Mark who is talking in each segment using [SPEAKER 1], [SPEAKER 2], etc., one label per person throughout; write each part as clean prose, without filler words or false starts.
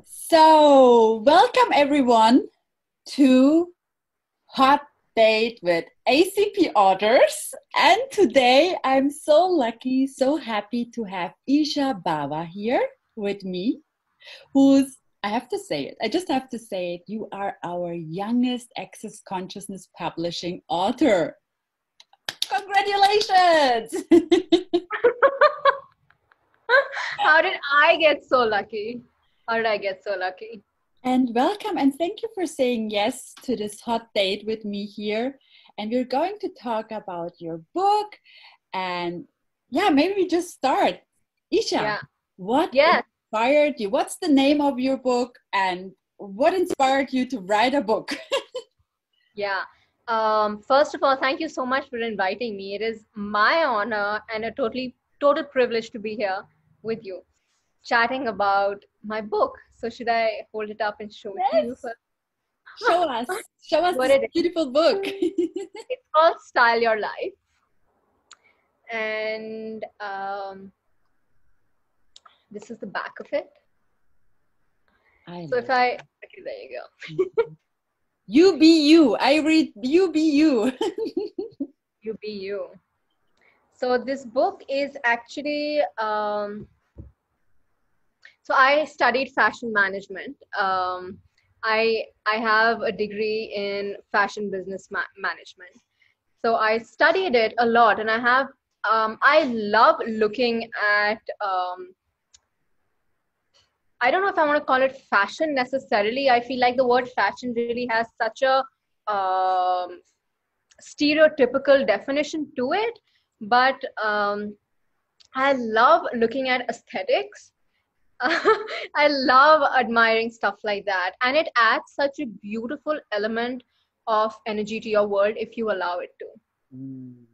[SPEAKER 1] So, welcome everyone to Hot Date with ACP Authors. And today I'm so lucky, so happy to have Isha Bawa here with me, who's, I have to say it, I just have to say it, you are our youngest Access Consciousness publishing author. Congratulations!
[SPEAKER 2] How did I get so lucky? How did I get so lucky?
[SPEAKER 1] And welcome and thank you for saying yes to this hot date with me here. And we're going to talk about your book. And yeah, maybe we just start. Isha,
[SPEAKER 2] Yeah.
[SPEAKER 1] what
[SPEAKER 2] Yes.
[SPEAKER 1] inspired you? What's the name of your book? And what inspired you to write a book?
[SPEAKER 2] Yeah. First of all, thank you so much for inviting me. It is my honor and a total privilege to be here with you, chatting about my book. So should I hold it up and show it to you
[SPEAKER 1] Yes,
[SPEAKER 2] first?
[SPEAKER 1] show us
[SPEAKER 2] What
[SPEAKER 1] this
[SPEAKER 2] it is.
[SPEAKER 1] beautiful book.
[SPEAKER 2] It's called Style Your Life. And this is the back of it.
[SPEAKER 1] I
[SPEAKER 2] So
[SPEAKER 1] love
[SPEAKER 2] if I, okay, there you go.
[SPEAKER 1] You be you. I read you be you.
[SPEAKER 2] You be you. So this book is actually, so I studied fashion management. I have a degree in fashion business management. So I studied it a lot, and I love looking at. I don't know if I want to call it fashion necessarily. I feel like the word fashion really has such a stereotypical definition to it, but I love looking at aesthetics. I love admiring stuff like that. And it adds such a beautiful element of energy to your world if you allow it to,
[SPEAKER 1] Mm.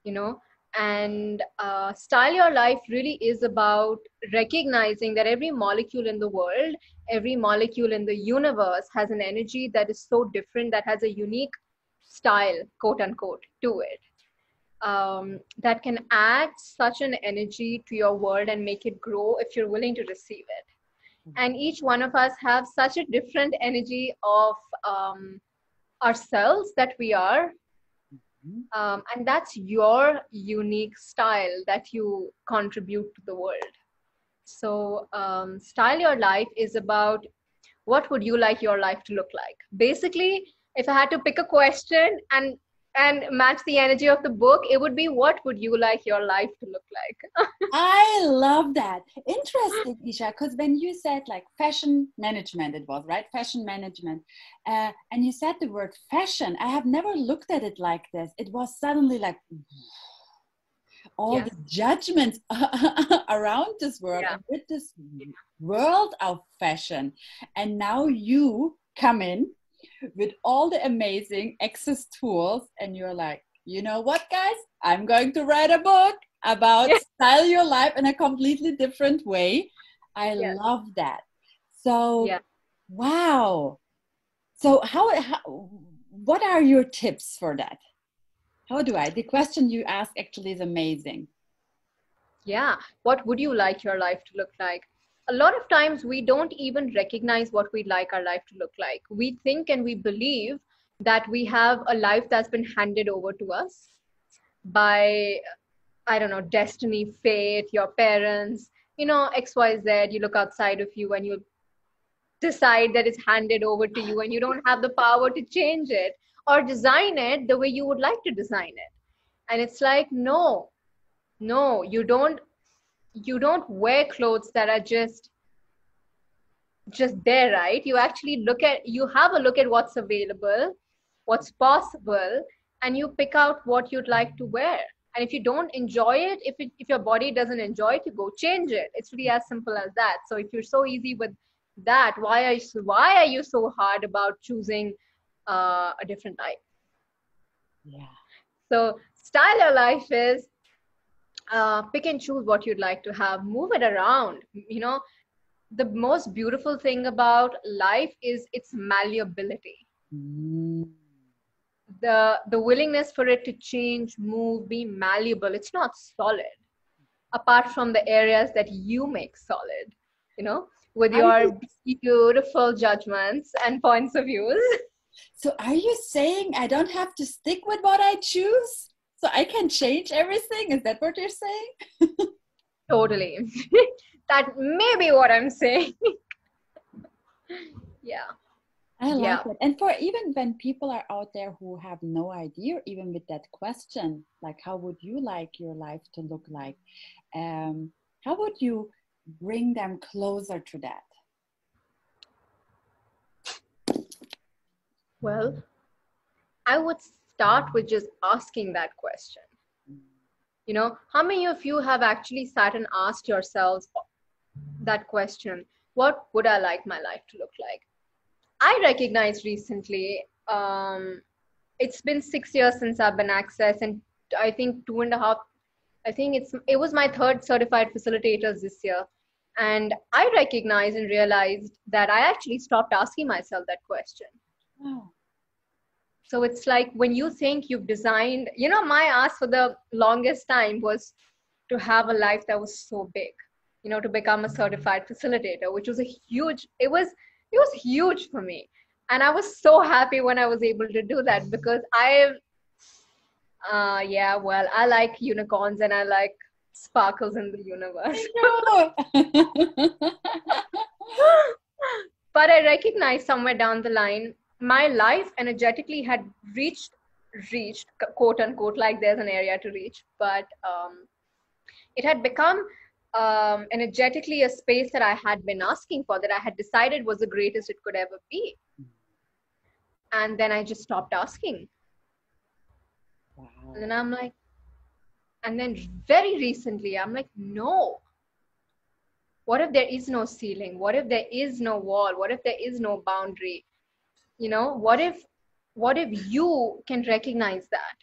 [SPEAKER 2] you know. And Style Your Life really is about recognizing that every molecule in the world, every molecule in the universe has an energy that is so different, that has a unique style, quote unquote, to it. That can add such an energy to your world and make it grow if you're willing to receive it. And each one of us have such a different energy of ourselves that we are, and that's your unique style that you contribute to the world. So Style Your Life is about what would you like your life to look like. Basically, if I had to pick a question and match the energy of the book, it would be, what would you like your life to look like?
[SPEAKER 1] I love that. Interesting, Isha, because when you said like fashion management, it was right, fashion management, and you said the word fashion, I have never looked at it like this. It was suddenly like all
[SPEAKER 2] Yes.
[SPEAKER 1] the judgments around this world
[SPEAKER 2] Yeah.
[SPEAKER 1] and with this world of fashion. And now you come in with all the amazing access tools, and you're like, you know what, guys? I'm going to write a book about
[SPEAKER 2] Yeah.
[SPEAKER 1] style your life in a completely different way. I
[SPEAKER 2] Yes.
[SPEAKER 1] love that. So,
[SPEAKER 2] Yeah.
[SPEAKER 1] wow. So, how what are your tips for that? How do I? The question you ask actually is amazing.
[SPEAKER 2] Yeah. What would you like your life to look like? A lot of times we don't even recognize what we'd like our life to look like. We think and we believe that we have a life that's been handed over to us by, I don't know, destiny, fate, your parents, XYZ. You look outside of you and you decide that it's handed over to you, and you don't have the power to change it or design it the way you would like to design it. And it's like, no, no, you don't wear clothes that are just there, right? You have a look at what's available, what's possible, and you pick out what you'd like to wear. And if you don't enjoy it, if your body doesn't enjoy it, you go change it. It's really as simple as that. So if you're so easy with that, why are you so hard about choosing a different life?
[SPEAKER 1] Yeah.
[SPEAKER 2] So Style Your Life is, pick and choose what you'd like to have, move it around. The most beautiful thing about life is its malleability,
[SPEAKER 1] Mm.
[SPEAKER 2] the willingness for it to change, move, be malleable. It's not solid, apart from the areas that you make solid, you know with
[SPEAKER 1] Are you,
[SPEAKER 2] your beautiful judgments and points of views.
[SPEAKER 1] so are you saying I don't have to stick with what I choose? So I can change everything? Is that what you're saying?
[SPEAKER 2] Totally. That may be what I'm saying. Yeah.
[SPEAKER 1] I like
[SPEAKER 2] Yeah.
[SPEAKER 1] it. And for even when people are out there who have no idea, even with that question, like how would you like your life to look like? How would you bring them closer to that?
[SPEAKER 2] Well, I would start with just asking that question. You know, how many of you have actually sat and asked yourselves that question? What would I like my life to look like? I recognized recently, it's been 6 years since I've been access, and I think 2.5. I think it was my third certified facilitators this year, and I recognized and realized that I actually stopped asking myself that question.
[SPEAKER 1] Oh,
[SPEAKER 2] So it's like when you think you've designed, you know, my ask for the longest time was to have a life that was so big, you know, to become a certified facilitator, which was a huge, it was huge for me. And I was so happy when I was able to do that because yeah, well, I like unicorns and I like sparkles in the universe.
[SPEAKER 1] I know.
[SPEAKER 2] But I recognized somewhere down the line, my life energetically had reached quote unquote, like there's an area to reach, but it had become energetically a space that I had been asking for, that I had decided was the greatest it could ever be. And then I just stopped asking. And
[SPEAKER 1] Wow.
[SPEAKER 2] then I'm like, and then very recently, I'm like, no. What if there is no ceiling? What if there is no wall? What if there is no boundary? You know, what if you can recognize that?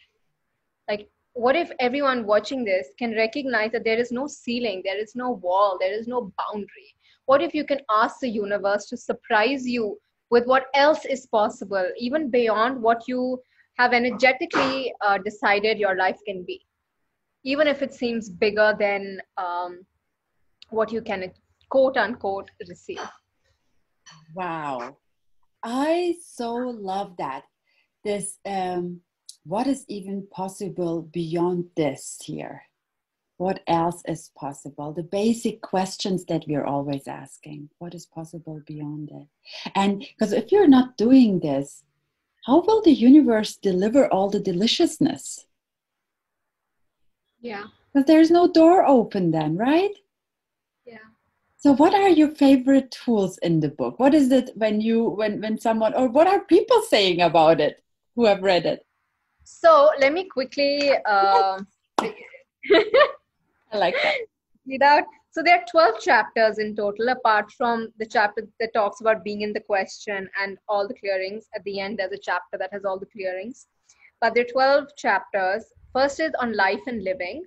[SPEAKER 2] Like, what if everyone watching this can recognize that there is no ceiling, there is no wall, there is no boundary? What if you can ask the universe to surprise you with what else is possible, even beyond what you have energetically decided your life can be, even if it seems bigger than what you can quote unquote receive?
[SPEAKER 1] Wow. I so love that. This, what is even possible beyond this here? What else is possible? The basic questions that we're always asking. What is possible beyond it? And because if you're not doing this, how will the universe deliver all the deliciousness?
[SPEAKER 2] Yeah,
[SPEAKER 1] Because there's no door open then, right?
[SPEAKER 2] yeah.
[SPEAKER 1] So what are your favorite tools in the book? What is it when someone, or what are people saying about it who have read it?
[SPEAKER 2] So let me quickly
[SPEAKER 1] I like that.
[SPEAKER 2] without so there are 12 chapters in total, apart from the chapter that talks about being in the question and all the clearings. At the end there's a chapter that has all the clearings, but there are 12 chapters. First is on life and living,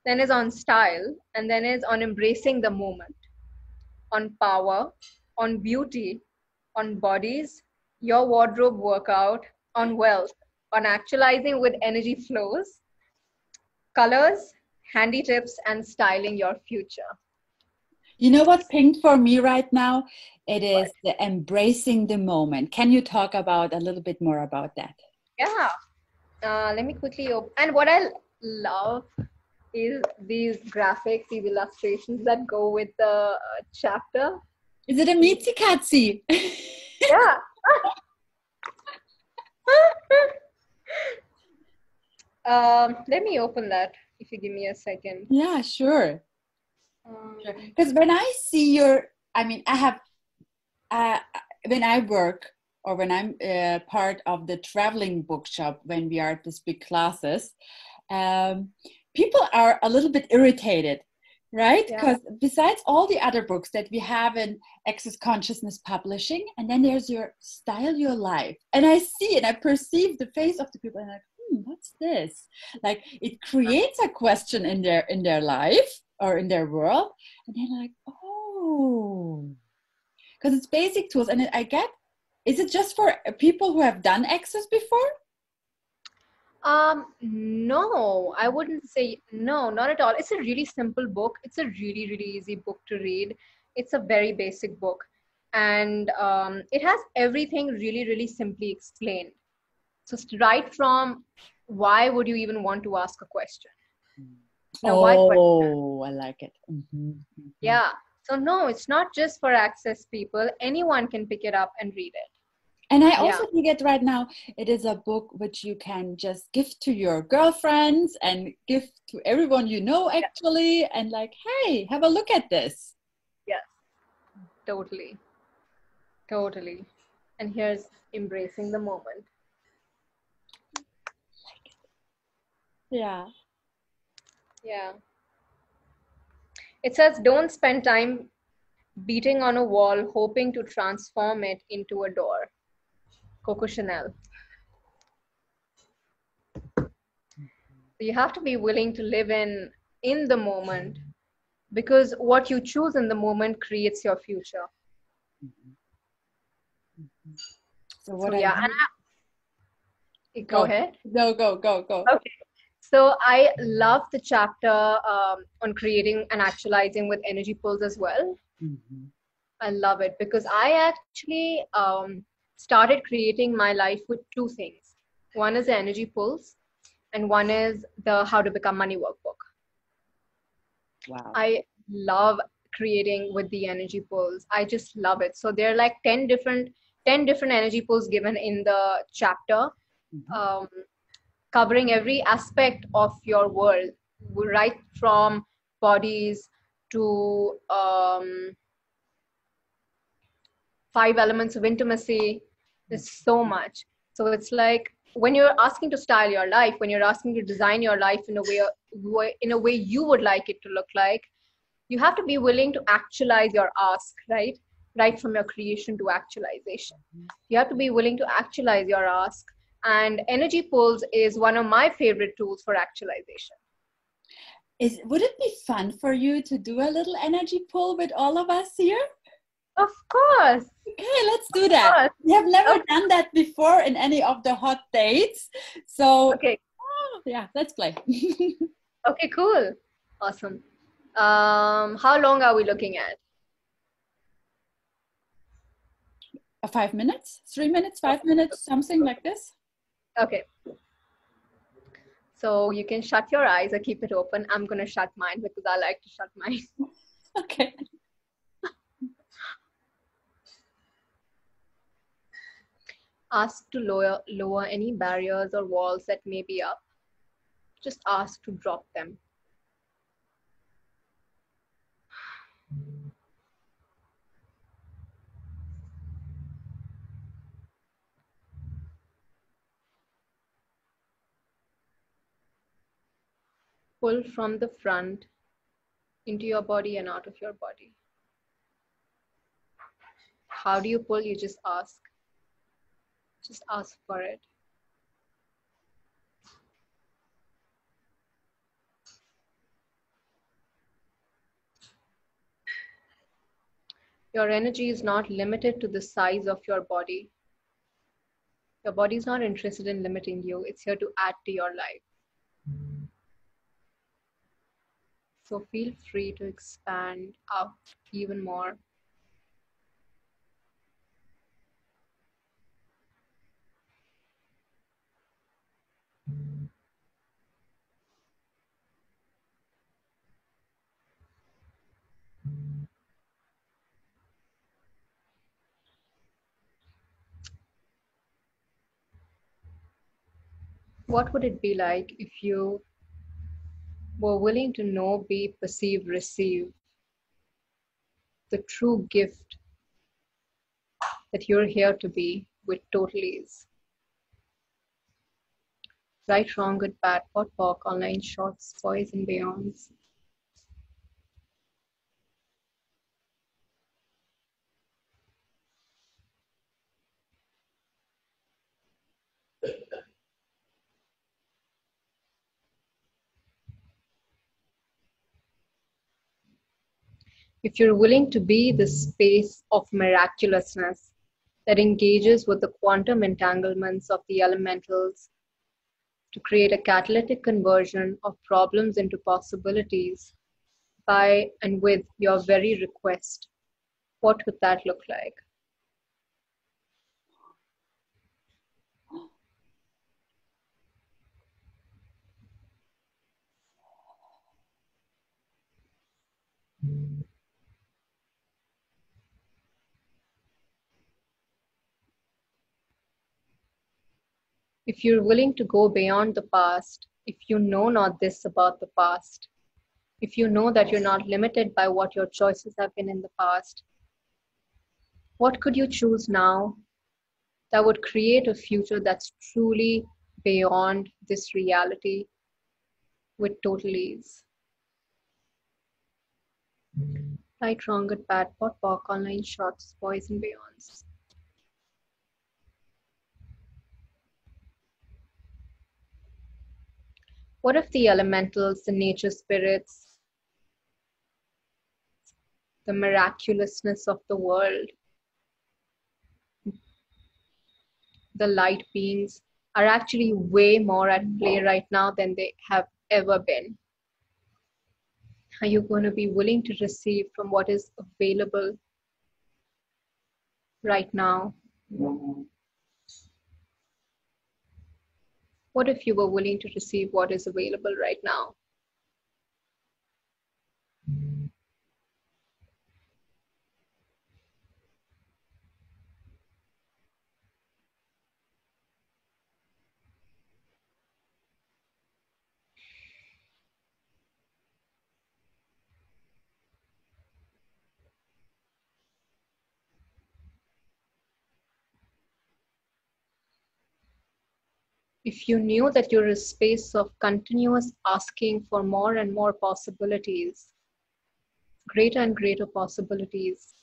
[SPEAKER 2] then is on style, and then is on embracing the moment, on power, on beauty, on bodies, your wardrobe workout, on wealth, on actualizing with energy flows, colors, handy tips, and styling your future.
[SPEAKER 1] You know what pinged for me right now? It
[SPEAKER 2] But
[SPEAKER 1] is the embracing the moment. Can you talk about a little bit more about that?
[SPEAKER 2] yeah, let me quickly open. And what I love is these graphics, these illustrations that go with the chapter.
[SPEAKER 1] Is it a Mitzi Katzi?
[SPEAKER 2] Yeah. Let me open that if you give me a second.
[SPEAKER 1] Yeah, sure. Sure.
[SPEAKER 2] Um,
[SPEAKER 1] Because when I see I mean, I have, uh, when I work or when I'm part of the traveling bookshop, when we are at these big classes, um, people are a little bit irritated, right?
[SPEAKER 2] yeah.
[SPEAKER 1] Because besides all the other books that we have in Access Consciousness Publishing, and then there's your Style Your Life. And I see and I perceive the face of the people and I'm like, what's this? Like it creates a question in their life or in their world. And they're like, oh, because it's basic tools. And I get, is it just for people who have done Access before?
[SPEAKER 2] No, I wouldn't say no, not at all. It's a really simple book. It's a really, really easy book to read. It's a very basic book, and it has everything really, really simply explained. So right from why would you even want to ask a question? Now, why question?
[SPEAKER 1] Oh, I like it.
[SPEAKER 2] Yeah. So no, it's not just for access people. Anyone can pick it up and read it.
[SPEAKER 1] And I
[SPEAKER 2] Yeah.
[SPEAKER 1] also think it right now, it is a book which you can just give to your girlfriends and give to everyone you know, actually, and like, hey, have a look at this.
[SPEAKER 2] Yes. Totally. Totally. And here's embracing the moment.
[SPEAKER 1] Yeah.
[SPEAKER 2] Yeah. It says, don't spend time beating on a wall, hoping to transform it into a door. Coco Chanel. You have to be willing to live in the moment, because what you choose in the moment creates your future.
[SPEAKER 1] So what
[SPEAKER 2] So
[SPEAKER 1] I
[SPEAKER 2] yeah,
[SPEAKER 1] do,
[SPEAKER 2] and go ahead.
[SPEAKER 1] go.
[SPEAKER 2] Okay. So I love the chapter on creating and actualizing with energy pulls as well. I love it because I actually started creating my life with two things. One is the energy pulls, and one is the How to Become Money workbook.
[SPEAKER 1] Wow.
[SPEAKER 2] I love creating with the energy pulls. I just love it. So there are like 10 different energy pulls given in the chapter, um, covering every aspect of your world, right from bodies to 5 elements of intimacy. There's so much. So it's like when you're asking to style your life, when you're asking to design your life in a way you would like it to look like, you have to be willing to actualize your ask, right from your creation to actualization. You have to be willing to actualize your ask, and energy pulls is one of my favorite tools for actualization.
[SPEAKER 1] Would it be fun for you to do a little energy pull with all of us here?
[SPEAKER 2] Of course.
[SPEAKER 1] Okay, let's do that.
[SPEAKER 2] Course.
[SPEAKER 1] We have never
[SPEAKER 2] Okay.
[SPEAKER 1] done that before in any of the hot dates. So
[SPEAKER 2] Okay.
[SPEAKER 1] yeah, let's play.
[SPEAKER 2] Okay, cool. Awesome. How long are we looking at?
[SPEAKER 1] 5 minutes, 3 minutes, 5 minutes, something like this.
[SPEAKER 2] Okay. So you can shut your eyes or keep it open. I'm going to shut mine because I like to shut mine.
[SPEAKER 1] Okay.
[SPEAKER 2] Ask to lower any barriers or walls that may be up. Just ask to drop them. Pull from the front into your body and out of your body. How do you pull? You just ask. Just ask for it. Your energy is not limited to the size of your body. Your body is not interested in limiting you. It's here to add to your life. So feel free to expand out even more. What would it be like if you were willing to know, be, perceive, receive the true gift that you're here to be with total ease? Right, wrong, good, bad, pot, pork, online shorts, boys and beyonds. If you're willing to be the space of miraculousness that engages with the quantum entanglements of the elementals to create a catalytic conversion of problems into possibilities by and with your very request, What would that look like? If you're willing to go beyond the past, if you know not this about the past, if you know that you're not limited by what your choices have been in the past, what could you choose now that would create a future that's truly beyond this reality with total ease? Right, wrong, good, bad, pot, pock, online shots, boys and beyonds. What if the elementals, the nature spirits, the miraculousness of the world, the light beings are actually way more at play right now than they have ever been? Are you going to be willing to receive from what is available right now? What if you were willing to receive what is available right now? If you knew that you're a space of continuous asking for more and more possibilities, greater and greater possibilities,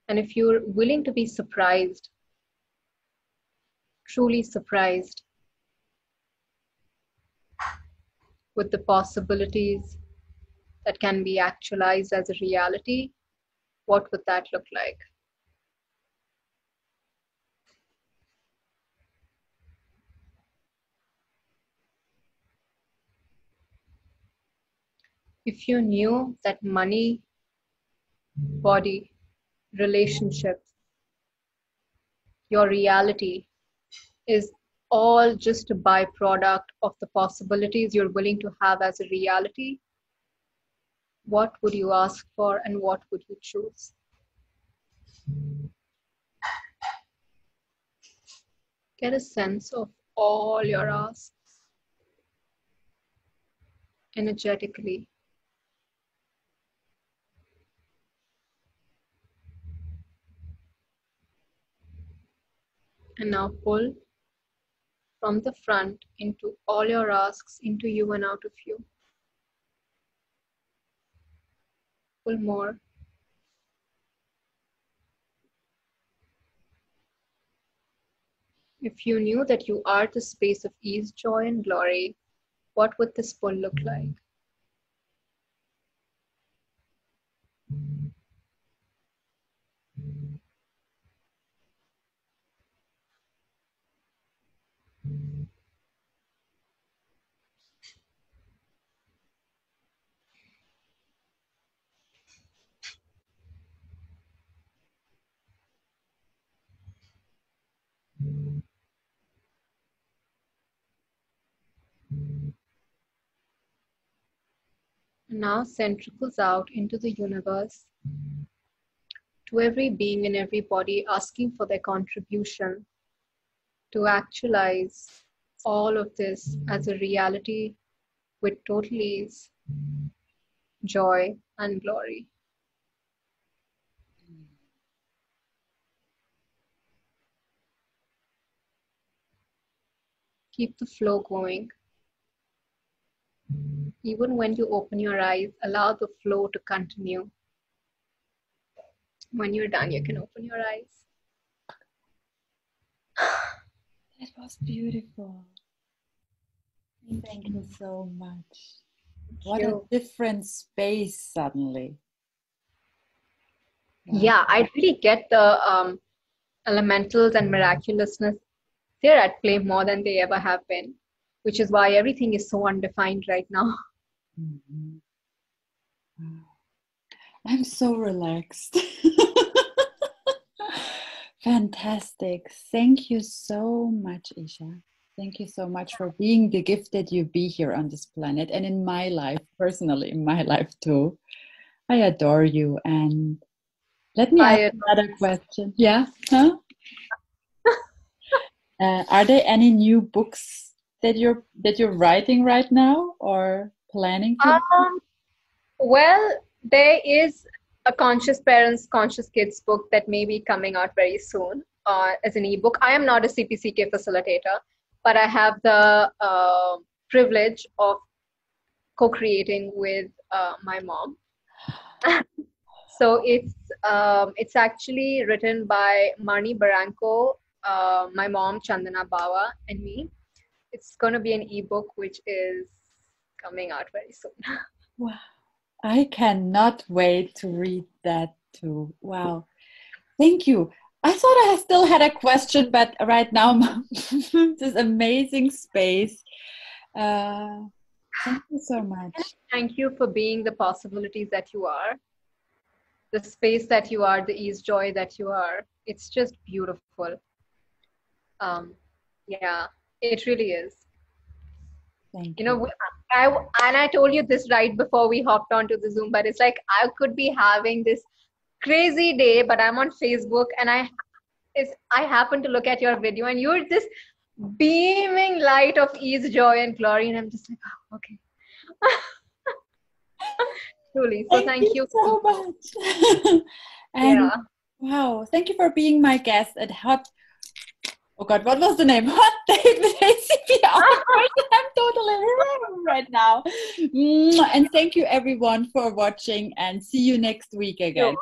[SPEAKER 2] and if you're willing to be surprised, truly surprised with the possibilities that can be actualized as a reality, what would that look like? If you knew that money, body, relationships, your reality is all just a byproduct of the possibilities you're willing to have as a reality, what would you ask for and what would you choose? Get a sense of all your asks energetically. And now pull from the front into all your asks into you and out of you. Pull more. If you knew that you are the space of ease, joy, and glory, what would this pull look like? And now centricals out into the universe, to every being and every body asking for their contribution to actualize all of this as a reality with total ease, joy, and glory. Keep the flow going. Even when you open your eyes, allow the flow to continue. When you're done, you can open your eyes.
[SPEAKER 1] That was beautiful. Thank you so much. What a different space suddenly.
[SPEAKER 2] Yeah, I really get the elementals and miraculousness. They're at play more than they ever have been, which is why everything is so undefined right now.
[SPEAKER 1] I'm so relaxed. Fantastic. Thank you so much, Isha. Thank you so much for being the gift that you be here on this planet and in my life, personally, in my life too. I adore you. And let me ask
[SPEAKER 2] I
[SPEAKER 1] another question. Yeah? Huh? Are there any new books that you're writing right now or planning to?
[SPEAKER 2] um well, there is a Conscious Parents, Conscious Kids book that may be coming out very soon as an ebook. I am not a CPCK facilitator, but I have the privilege of co-creating with my mom. So it's actually written by Marnie Barranco, my mom Chandana Bawa, and me. It's going to be an ebook which is coming out very soon.
[SPEAKER 1] Wow. I cannot wait to read that too. Wow. Thank you. I thought I still had a question, but right now, this amazing space. Uh, Thank you so much.
[SPEAKER 2] Thank you for being the possibilities that you are, the space that you are, the ease joy that you are. It's just beautiful. Um, yeah, it really is.
[SPEAKER 1] Thank
[SPEAKER 2] You
[SPEAKER 1] you.
[SPEAKER 2] know, I and I told you this right before we hopped onto the Zoom, but it's like I could be having this crazy day, but I'm on Facebook and I happen to look at your video and you're this beaming light of ease, joy, and glory, and I'm just like, oh, okay, truly. So
[SPEAKER 1] Thank
[SPEAKER 2] thank
[SPEAKER 1] you
[SPEAKER 2] you.
[SPEAKER 1] so much. And
[SPEAKER 2] Yeah.
[SPEAKER 1] wow, thank you for being my guest at Hot. Oh God, what was the name? Hot Date with ACP. I'm totally right now. And thank you everyone for watching and see you next week again.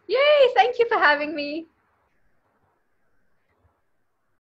[SPEAKER 2] Yay! Thank you for having me.